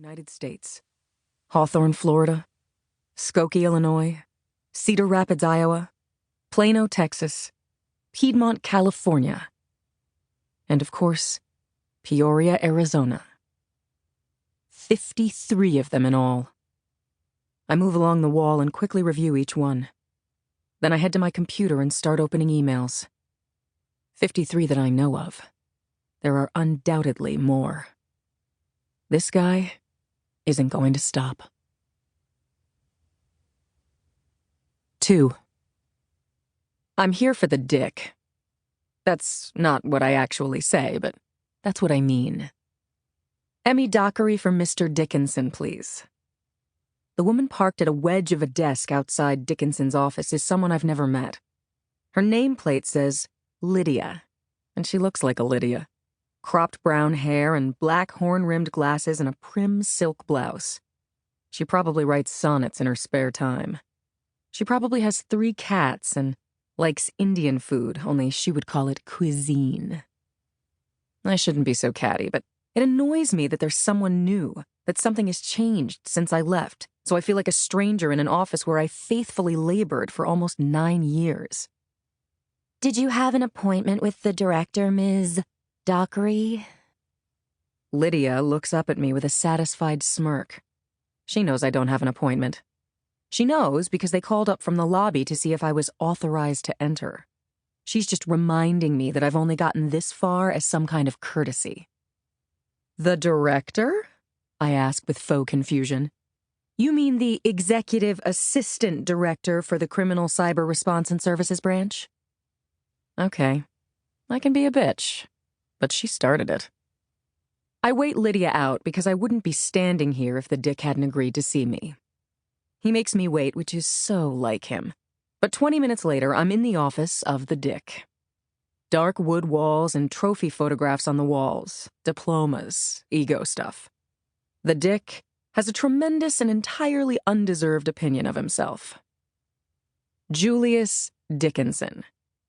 United States. Hawthorne, Florida. Skokie, Illinois. Cedar Rapids, Iowa. Plano, Texas. Piedmont, California. And of course, Peoria, Arizona. 53 of them in all. I move along the wall and quickly review each one. Then I head to my computer and start opening emails. 53 that I know of. There are undoubtedly more. This guy isn't going to stop. 2. I'm here for the dick. That's not what I actually say, but that's what I mean. Emma Dockery for Mr. Dickinson, please. The woman parked at a wedge of a desk outside Dickinson's office is someone I've never met. Her nameplate says Lydia, and she looks like a Lydia. Cropped brown hair and black horn-rimmed glasses and a prim silk blouse. She probably writes sonnets in her spare time. She probably has 3 cats and likes Indian food, only she would call it cuisine. I shouldn't be so catty, but it annoys me that there's someone new, that something has changed since I left, so I feel like a stranger in an office where I faithfully labored for almost 9 years. Did you have an appointment with the director, Ms. Dockery? Lydia looks up at me with a satisfied smirk. She knows I don't have an appointment. She knows because they called up from the lobby to see if I was authorized to enter. She's just reminding me that I've only gotten this far as some kind of courtesy. The director? I ask with faux confusion. You mean the executive assistant director for the Criminal Cyber Response and Services branch? Okay, I can be a bitch, but she started it. I wait Lydia out because I wouldn't be standing here if the dick hadn't agreed to see me. He makes me wait, which is so like him. But 20 minutes later, I'm in the office of the dick. Dark wood walls and trophy photographs on the walls, diplomas, ego stuff. The dick has a tremendous and entirely undeserved opinion of himself. Julius Dickinson.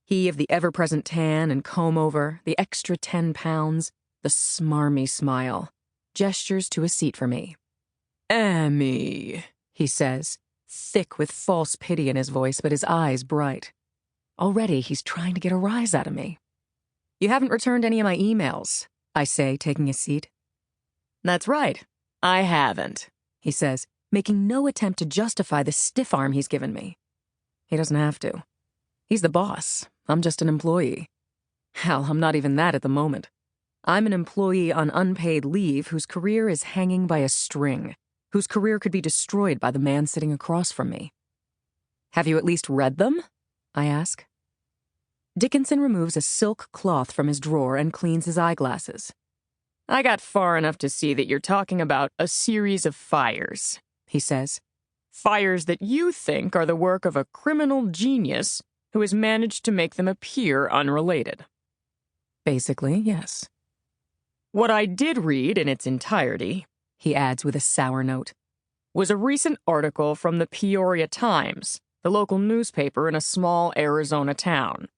He of the ever-present tan and comb-over, the extra 10 pounds, the smarmy smile, gestures to a seat for me. Emmy, he says, thick with false pity in his voice, but his eyes bright. Already he's trying to get a rise out of me. You haven't returned any of my emails, I say, taking a seat. That's right, I haven't, he says, making no attempt to justify the stiff arm he's given me. He doesn't have to. He's the boss. I'm just an employee. Hell, I'm not even that at the moment. I'm an employee on unpaid leave whose career is hanging by a string, whose career could be destroyed by the man sitting across from me. Have you at least read them? I ask. Dickinson removes a silk cloth from his drawer and cleans his eyeglasses. I got far enough to see that you're talking about a series of fires, he says. Fires that you think are the work of a criminal genius who has managed to make them appear unrelated. Basically, yes. What I did read in its entirety, he adds with a sour note, was a recent article from the Peoria Times, the local newspaper in a small Arizona town.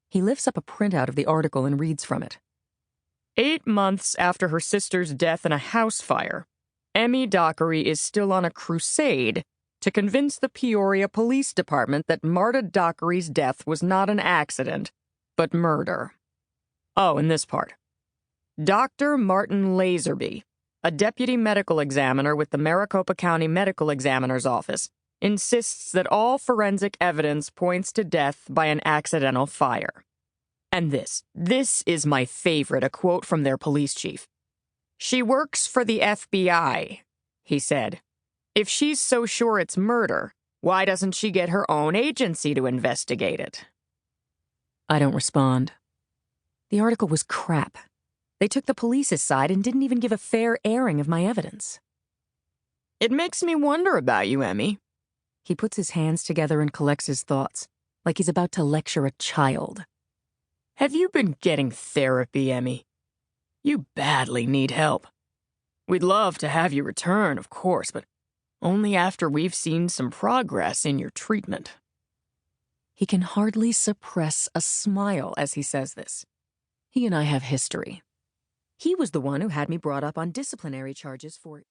He lifts up a printout of the article and reads from it. 8 months after her sister's death in a house fire, Emma Dockery is still on a crusade to convince the Peoria Police Department that Marta Dockery's death was not an accident, but murder. Oh, and this part. Dr. Martin Laserby, a deputy medical examiner with the Maricopa County Medical Examiner's Office, insists that all forensic evidence points to death by an accidental fire. And this is my favorite, a quote from their police chief. She works for the FBI, he said. If she's so sure it's murder, why doesn't she get her own agency to investigate it? I don't respond. The article was crap. They took the police's side and didn't even give a fair airing of my evidence. It makes me wonder about you, Emmy. He puts his hands together and collects his thoughts, like he's about to lecture a child. Have you been getting therapy, Emmy? You badly need help. We'd love to have you return, of course, but only after we've seen some progress in your treatment. He can hardly suppress a smile as he says this. He and I have history. He was the one who had me brought up on disciplinary charges for